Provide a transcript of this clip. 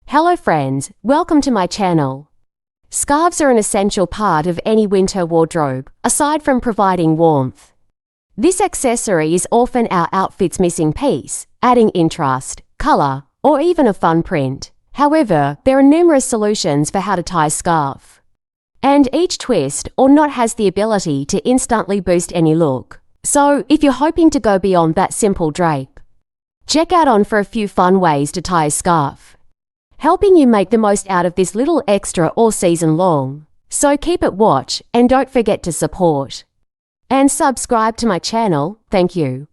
Hello friends, welcome to my channel. Scarves are an essential part of any winter wardrobe, aside from providing warmth. This accessory is often our outfit's missing piece, adding interest, colour, or even a fun print. However, there are numerous solutions for how to tie a scarf. And each twist or knot has the ability to instantly boost any look. So, if you're hoping to go beyond that simple drape, check out on for a few fun ways to tie a scarf, helping you make the most out of this little extra all season long. So keep it watch and don't forget to support and subscribe to my channel. Thank you.